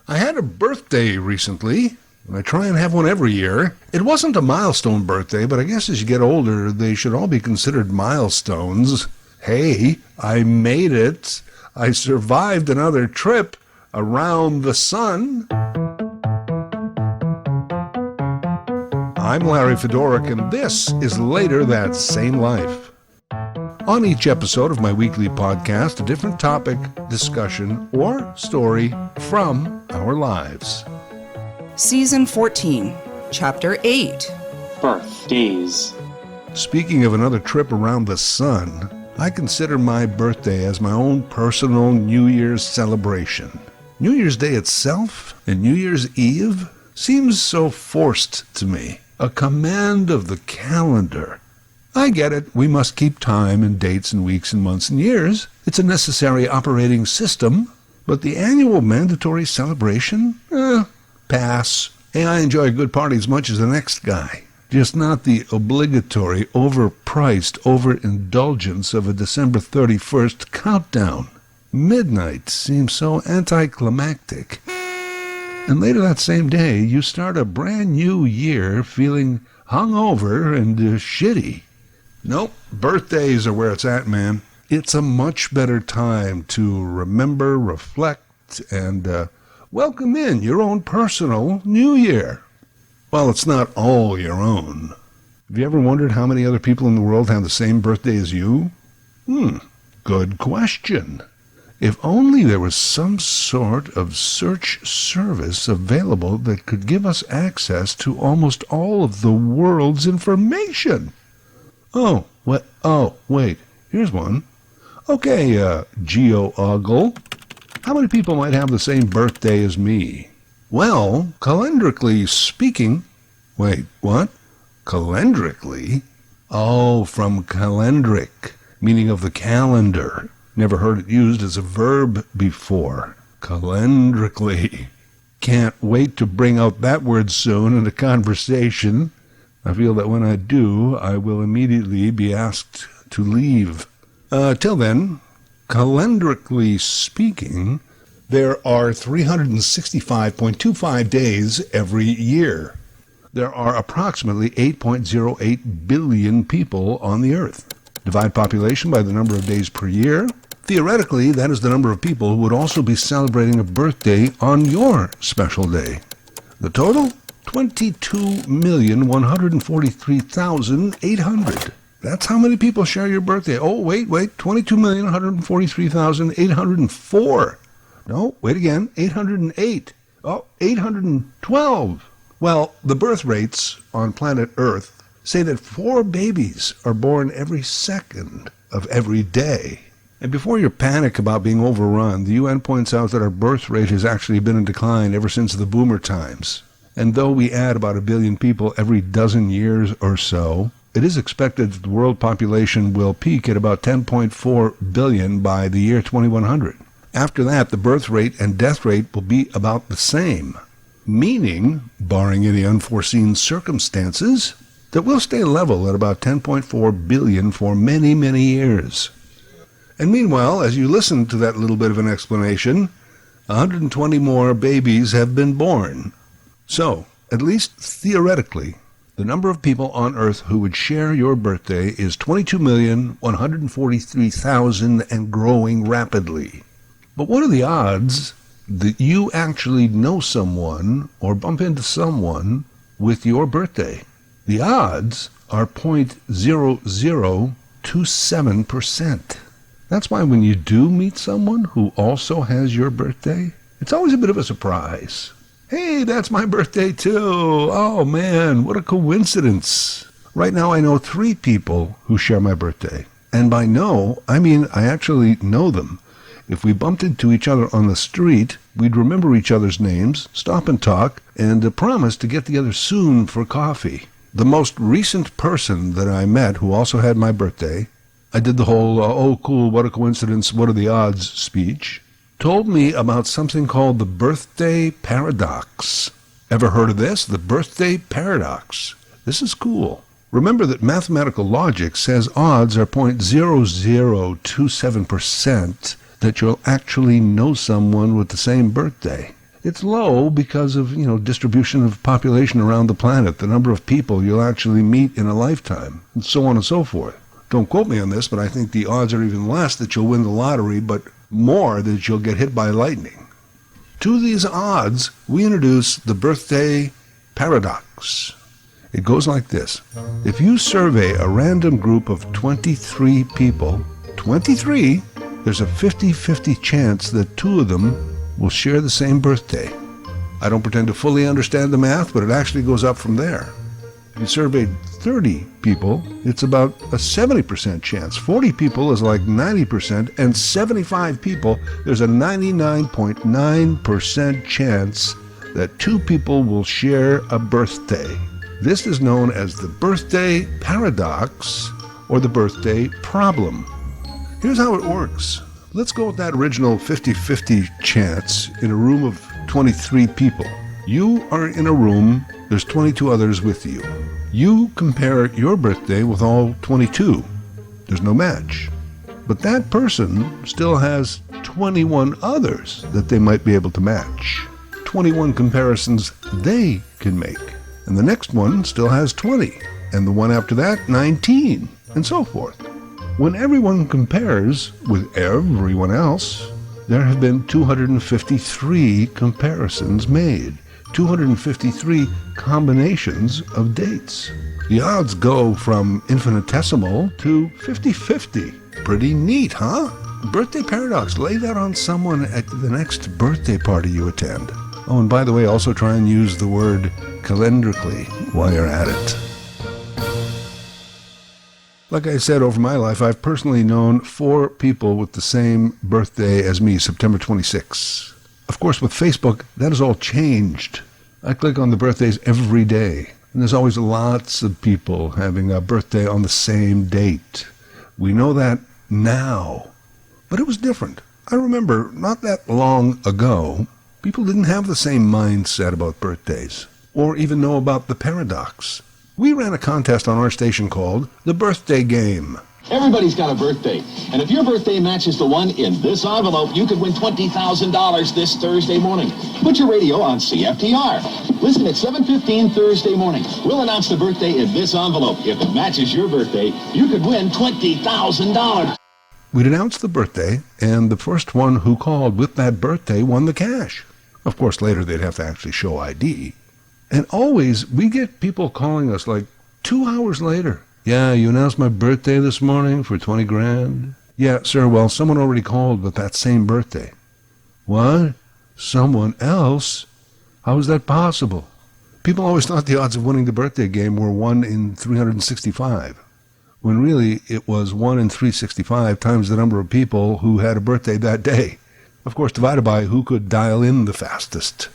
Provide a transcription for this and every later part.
I had a birthday recently. I try and have one every year. It wasn't a milestone birthday, but I guess as you get older, they should all be considered milestones. Hey, I made it. I survived another trip around the sun. I'm Larry Fedoruk, and this is Later That Same Life. On each episode of my weekly podcast, a different topic, discussion, or story from our lives. Season 14, Chapter 8. Birthdays. Speaking of another trip around the sun, I consider my birthday as my own personal New Year's celebration. New Year's Day itself and New Year's Eve seems so forced to me, a command of the calendar. I get it, we must keep time and dates and weeks and months and years. It's a necessary operating system, but the annual mandatory celebration? Pass. Hey, I enjoy a good party as much as the next guy. Just not the obligatory, overpriced overindulgence of a December 31st countdown. Midnight seems so anticlimactic. And later that same day, you start a brand new year feeling hungover and shitty. Nope, birthdays are where it's at, man. It's a much better time to remember, reflect, and welcome in your own personal New Year. Well, it's not all your own. Have you ever wondered how many other people in the world have the same birthday as you? Good question. If only there was some sort of search service available that could give us access to almost all of the world's information. Oh, wait, here's one. Okay, Geo-Ogle. How many people might have the same birthday as me? Well, calendrically speaking... Wait, what? Calendrically? Oh, from calendric, meaning of the calendar. Never heard it used as a verb before. Calendrically. Can't wait to bring out that word soon in a conversation. I feel that when I do, I will immediately be asked to leave. Till then, calendrically speaking, there are 365.25 days every year. There are approximately 8.08 billion people on the Earth. Divide population by the number of days per year. Theoretically, that is the number of people who would also be celebrating a birthday on your special day. The total? 22,143,800. That's how many people share your birthday. Oh, wait, 22,143,804. No, wait again, 808. Oh, 812. Well, the birth rates on planet Earth say that 4 babies are born every second of every day. And before you panic about being overrun, the UN points out that our birth rate has actually been in decline ever since the boomer times. And though we add about 1 billion people every dozen years or so, it is expected that the world population will peak at about 10.4 billion by the year 2100. After that, the birth rate and death rate will be about the same, meaning, barring any unforeseen circumstances, that we'll stay level at about 10.4 billion for many, many years. And meanwhile, as you listen to that little bit of an explanation, 120 more babies have been born. So, at least theoretically, the number of people on Earth who would share your birthday is 22,143,000 and growing rapidly. But what are the odds that you actually know someone or bump into someone with your birthday? The odds are 0.0027%. That's why when you do meet someone who also has your birthday, it's always a bit of a surprise. Hey, that's my birthday too. Oh man, what a coincidence. Right now I know 3 people who share my birthday. And by know, I mean I actually know them. If we bumped into each other on the street, we'd remember each other's names, stop and talk, and promise to get together soon for coffee. The most recent person that I met who also had my birthday, I did the whole, oh cool, what a coincidence, what are the odds speech, told me about something called the birthday paradox. Ever heard of this? The birthday paradox. This is cool. Remember that mathematical logic says odds are 0.0027% that you'll actually know someone with the same birthday. It's low because of, distribution of population around the planet, the number of people you'll actually meet in a lifetime, and so on and so forth. Don't quote me on this, but I think the odds are even less that you'll win the lottery, but more that you'll get hit by lightning. To these odds, we introduce the birthday paradox. It goes like this. If you survey a random group of 23 people, 23, there's a 50-50 chance that 2 of them will share the same birthday. I don't pretend to fully understand the math, but it actually goes up from there. If you surveyed 30 people, it's about a 70% chance. 40 people is like 90%, and 75 people, there's a 99.9% chance that 2 people will share a birthday. This is known as the birthday paradox or the birthday problem. Here's how it works. Let's go with that original 50-50 chance in a room of 23 people. You are in a room, there's 22 others with you. You compare your birthday with all 22. There's no match. But that person still has 21 others that they might be able to match. 21 comparisons they can make. And the next one still has 20. And the one after that, 19, and so forth. When everyone compares with everyone else, there have been 253 comparisons made, 253 combinations of dates. The odds go from infinitesimal to 50-50. Pretty neat, huh? Birthday paradox. Lay that on someone at the next birthday party you attend. Oh, and by the way, also try and use the word calendrically while you're at it. Like I said, over my life, I've personally known 4 people with the same birthday as me, September 26. Of course, with Facebook, that has all changed. I click on the birthdays every day, and there's always lots of people having a birthday on the same date. We know that now, but it was different. I remember not that long ago, people didn't have the same mindset about birthdays, or even know about the paradox. We ran a contest on our station called The Birthday Game. Everybody's got a birthday, and if your birthday matches the one in this envelope, you could win $20,000 this Thursday morning. Put your radio on CFTR. Listen at 7:15 Thursday morning. We'll announce the birthday in this envelope. If it matches your birthday, you could win $20,000. We'd announce the birthday, and the first one who called with that birthday won the cash. Of course, later they'd have to actually show ID. And always, we get people calling us like 2 hours later. Yeah, you announced my birthday this morning for 20 grand? Yeah, sir, well, someone already called with that same birthday. What? Someone else? How is that possible? People always thought the odds of winning the birthday game were 1 in 365, when really it was 1 in 365 times the number of people who had a birthday that day. Of course, divided by who could dial in the fastest.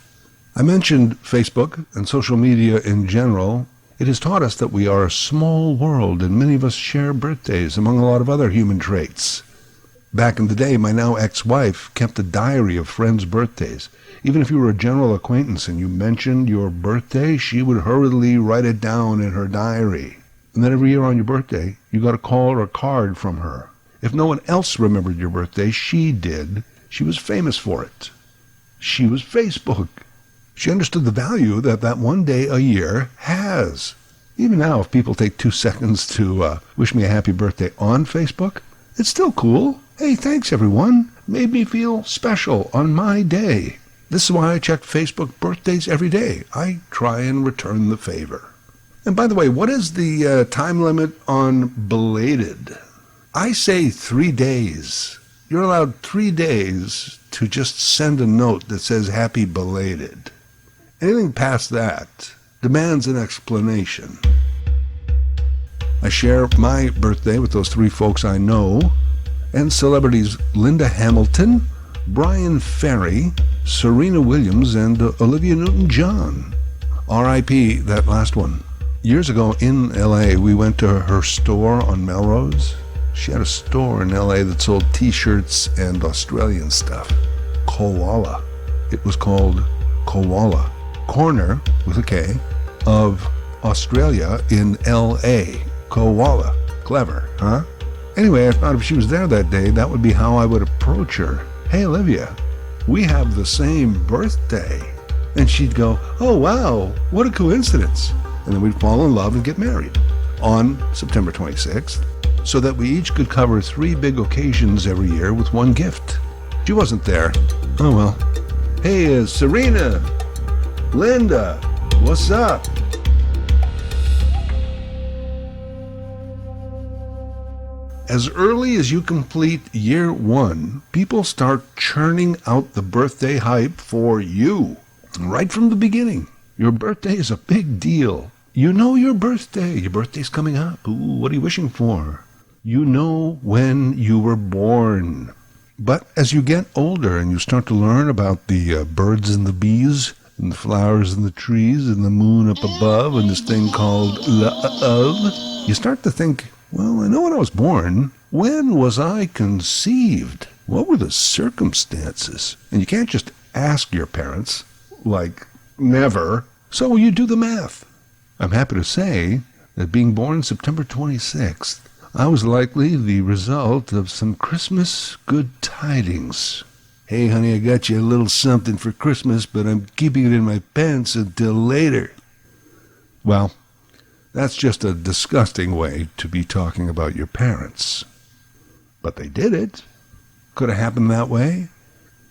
I mentioned Facebook and social media in general. It has taught us that we are a small world, and many of us share birthdays, among a lot of other human traits. Back in the day, my now ex-wife kept a diary of friends' birthdays. Even if you were a general acquaintance and you mentioned your birthday, she would hurriedly write it down in her diary. And then every year on your birthday, you got a call or a card from her. If no one else remembered your birthday, she did. She was famous for it. She was Facebook. She understood the value that one day a year has. Even now, if people take 2 seconds to wish me a happy birthday on Facebook, it's still cool. Hey, thanks everyone. Made me feel special on my day. This is why I check Facebook birthdays every day. I try and return the favor. And by the way, what is the time limit on belated? I say 3 days. You're allowed 3 days to just send a note that says happy belated. Anything past that demands an explanation. I share my birthday with those 3 folks I know, and celebrities Linda Hamilton, Brian Ferry, Serena Williams, and Olivia Newton-John. R.I.P. that last one. Years ago in L.A., we went to her store on Melrose. She had a store in L.A. that sold T-shirts and Australian stuff. Koala. It was called Koala. Corner, with a K, of Australia in L.A. Koala. Clever, huh? Anyway, I thought if she was there that day, that would be how I would approach her. Hey, Olivia, we have the same birthday. And she'd go, oh wow, what a coincidence. And then we'd fall in love and get married on September 26th, so that we each could cover 3 big occasions every year with one gift. She wasn't there. Oh well. Hey, Serena, Linda, what's up? As early as you complete year 1, people start churning out the birthday hype for you. Right from the beginning. Your birthday is a big deal. You know your birthday. Your birthday's coming up. Ooh, what are you wishing for? You know when you were born. But as you get older and you start to learn about the birds and the bees and the flowers and the trees and the moon up above and this thing called love, you start to think, well, I know when I was born. When was I conceived? What were the circumstances? And you can't just ask your parents, like never. So you do the math. I'm happy to say that being born September 26th, I was likely the result of some Christmas good tidings. Hey, honey, I got you a little something for Christmas, but I'm keeping it in my pants until later. Well, that's just a disgusting way to be talking about your parents. But they did it. Could have happened that way.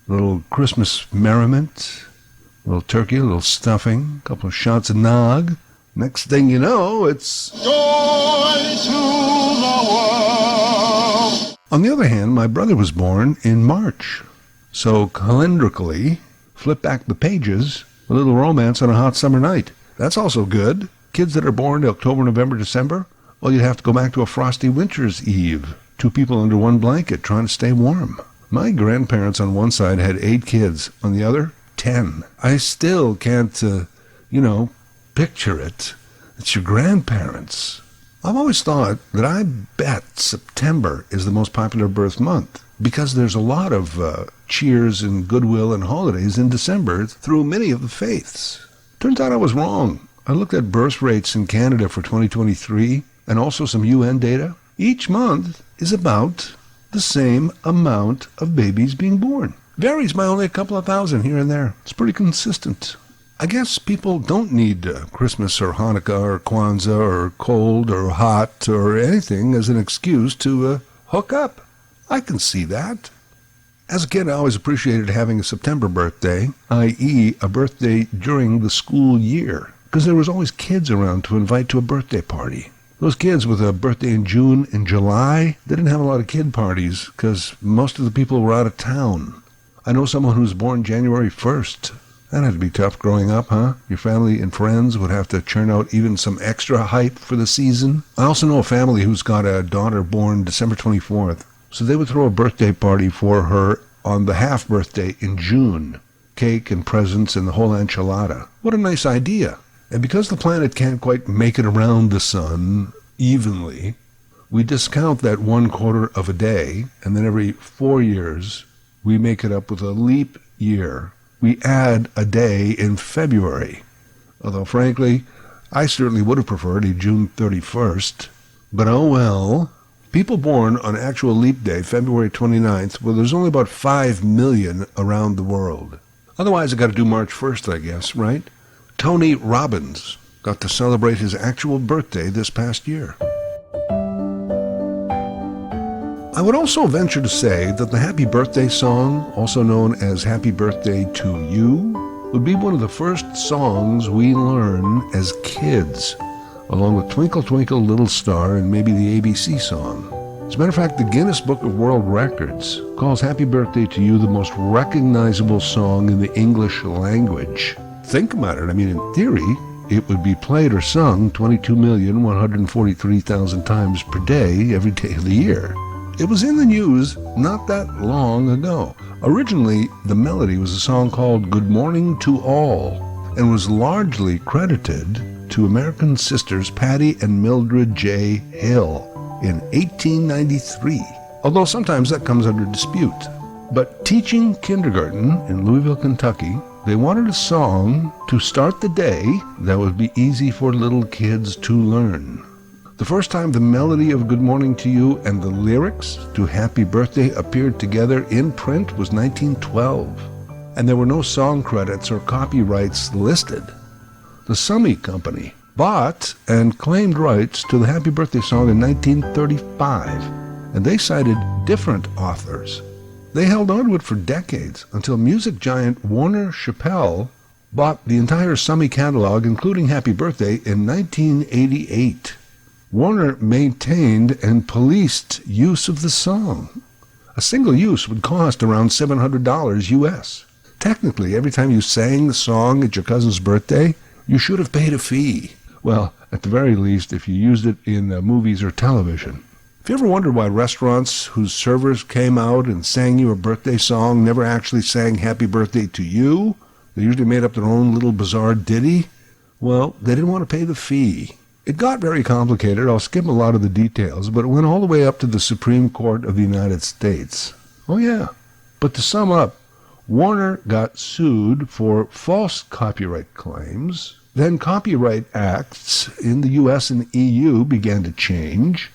A little Christmas merriment, a little turkey, a little stuffing, a couple of shots of nog. Next thing you know, it's joy to the world. On the other hand, my brother was born in March. So calendarically, flip back the pages, a little romance on a hot summer night. That's also good. Kids that are born October, November, December, well, you'd have to go back to a frosty winter's eve. 2 people under one blanket trying to stay warm. My grandparents on one side had 8 kids, on the other, 10. I still can't, picture it. It's your grandparents. I've always thought that I bet September is the most popular birth month because there's a lot of cheers and goodwill and holidays in December through many of the faiths. Turns out I was wrong. I looked at birth rates in Canada for 2023 and also some UN data. Each month is about the same amount of babies being born. Varies by only a couple of thousand here and there. It's pretty consistent. I guess people don't need Christmas or Hanukkah or Kwanzaa or cold or hot or anything as an excuse to hook up. I can see that. As a kid, I always appreciated having a September birthday, i.e. a birthday during the school year, because there was always kids around to invite to a birthday party. Those kids with a birthday in June and July, they didn't have a lot of kid parties because most of the people were out of town. I know someone who was born January 1st. That had to be tough growing up, huh? Your family and friends would have to churn out even some extra hype for the season. I also know a family who's got a daughter born December 24th. So they would throw a birthday party for her on the half birthday in June. Cake and presents and the whole enchilada. What a nice idea. And because the planet can't quite make it around the sun evenly, we discount that 1/4 of a day, and then every 4 years, we make it up with a leap year. We add a day in February. Although, frankly, I certainly would have preferred a June 31st. But oh well. People born on actual leap day, February 29th, well, there's only about 5 million around the world. Otherwise, I got to do March 1st, I guess, right? Tony Robbins got to celebrate his actual birthday this past year. I would also venture to say that the Happy Birthday song, also known as Happy Birthday to You, would be one of the first songs we learn as kids, along with Twinkle Twinkle Little Star and maybe the ABC song. As a matter of fact, the Guinness Book of World Records calls Happy Birthday to You the most recognizable song in the English language. Think about it. I mean, in theory, it would be played or sung 22,143,000 times per day, every day of the year. It was in the news not that long ago. Originally, the melody was a song called Good Morning to All and was largely credited to American sisters Patty and Mildred J. Hill in 1893, although sometimes that comes under dispute. But teaching kindergarten in Louisville, Kentucky, they wanted a song to start the day that would be easy for little kids to learn. The first time the melody of Good Morning to You and the lyrics to Happy Birthday appeared together in print was 1912. and there were no song credits or copyrights listed. The Summey Company bought and claimed rights to the Happy Birthday song in 1935, and they cited different authors. They held on to it for decades until music giant Warner Chappell bought the entire Summey catalog, including Happy Birthday, in 1988. Warner maintained and policed use of the song. A single use would cost around $700 US. Technically, every time you sang the song at your cousin's birthday, you should have paid a fee. Well, at the very least, if you used it in movies or television. If you ever wondered why restaurants whose servers came out and sang you a birthday song never actually sang Happy Birthday to you, they usually made up their own little bizarre ditty, well, they didn't want to pay the fee. It got very complicated. I'll skip a lot of the details, but it went all the way up to the Supreme Court of the United States. Oh yeah. But to sum up, Warner got sued for false copyright claims. Then copyright acts in the US and EU began to change.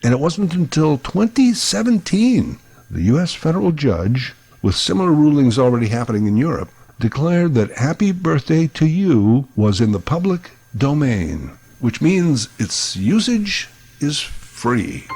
And it wasn't until 2017 the US federal judge, with similar rulings already happening in Europe, declared that Happy Birthday to You was in the public domain, which means its usage is free.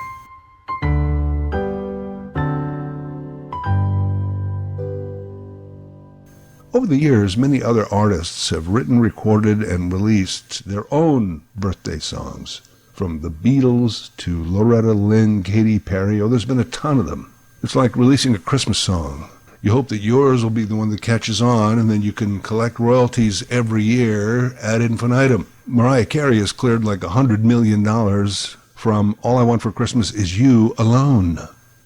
Over the years, many other artists have written, recorded, and released their own birthday songs. From the Beatles to Loretta Lynn, Katy Perry, there's been a ton of them. It's like releasing a Christmas song. You hope that yours will be the one that catches on, and then you can collect royalties every year ad infinitum. Mariah Carey has cleared like $100 million from All I Want for Christmas Is You alone.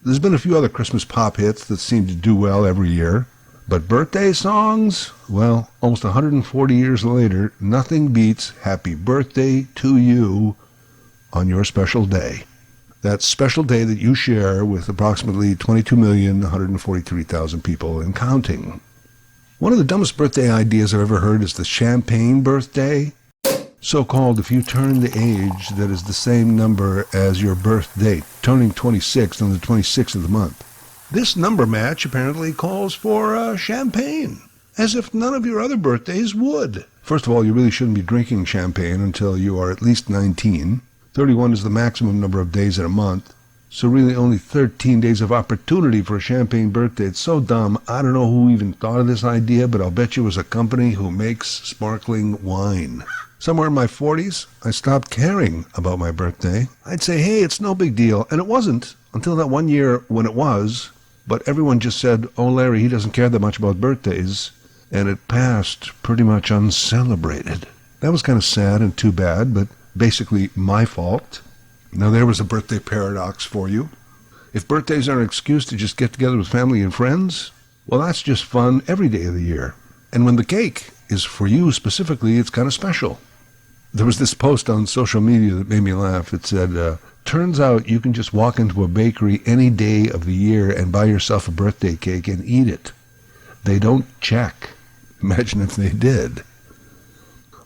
There's been a few other Christmas pop hits that seem to do well every year. But birthday songs? Well, almost 140 years later, nothing beats Happy Birthday to You on your special day. That special day that you share with approximately 22,143,000 people and counting. One of the dumbest birthday ideas I've ever heard is the champagne birthday. So-called if you turn the age that is the same number as your birth date, turning 26 on the 26th of the month. This number match apparently calls for champagne, as if none of your other birthdays would. First of all, you really shouldn't be drinking champagne until you are at least 19. 31 is the maximum number of days in a month, so really only 13 days of opportunity for a champagne birthday. It's so dumb, I don't know who even thought of this idea, but I'll bet you it was a company who makes sparkling wine. Somewhere in my 40s, I stopped caring about my birthday. I'd say, hey, it's no big deal, and it wasn't until that one year when it was, but everyone just said, oh, Larry, he doesn't care that much about birthdays, and it passed pretty much uncelebrated. That was kind of sad and too bad, but basically my fault. Now there was a birthday paradox for you. If birthdays are an excuse to just get together with family and friends, well, that's just fun every day of the year. And when the cake is for you specifically, it's kind of special. There was this post on social media that made me laugh. It said, turns out you can just walk into a bakery any day of the year and buy yourself a birthday cake and eat it. They don't check. Imagine if they did.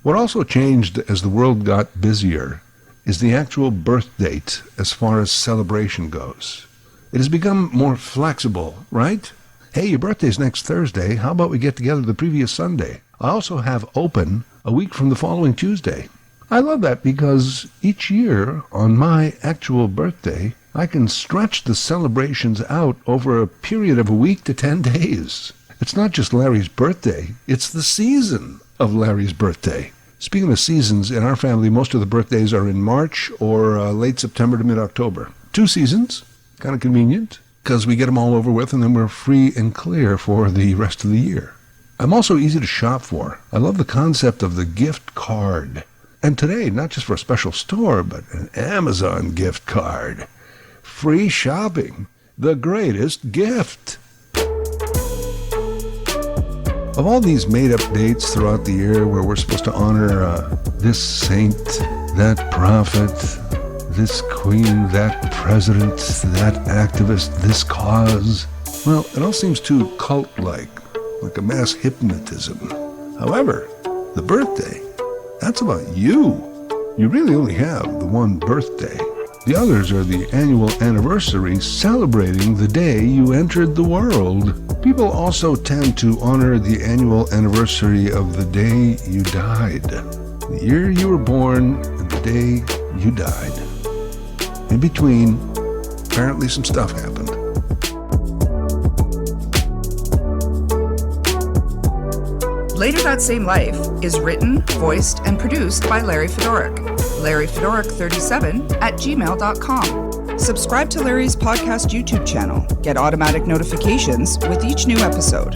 What also changed as the world got busier is the actual birth date as far as celebration goes. It has become more flexible, right? Hey, your birthday's next Thursday. How about we get together the previous Sunday? I also have open a week from the following Tuesday. I love that because each year on my actual birthday, I can stretch the celebrations out over a period of a week to 10 days. It's not just Larry's birthday, it's the season of Larry's birthday. Speaking of seasons, in our family, most of the birthdays are in March or late September to mid-October. 2 seasons, kind of convenient, because we get them all over with and then we're free and clear for the rest of the year. I'm also easy to shop for. I love the concept of the gift card. And today, not just for a special store, but an Amazon gift card. Free shopping, the greatest gift. Of all these made-up dates throughout the year where we're supposed to honor this saint, that prophet, this queen, that president, that activist, this cause, well, it all seems too cult-like a mass hypnotism. However, the birthday, that's about you. You really only have the one birthday. The others are the annual anniversary celebrating the day you entered the world. People also tend to honor the annual anniversary of the day you died. The year you were born and the day you died. In between, apparently some stuff happened. Later That Same Life is written, voiced, and produced by Larry Fedoruk. LarryFedoruk37@gmail.com. Subscribe to Larry's podcast YouTube channel. Get automatic notifications with each new episode.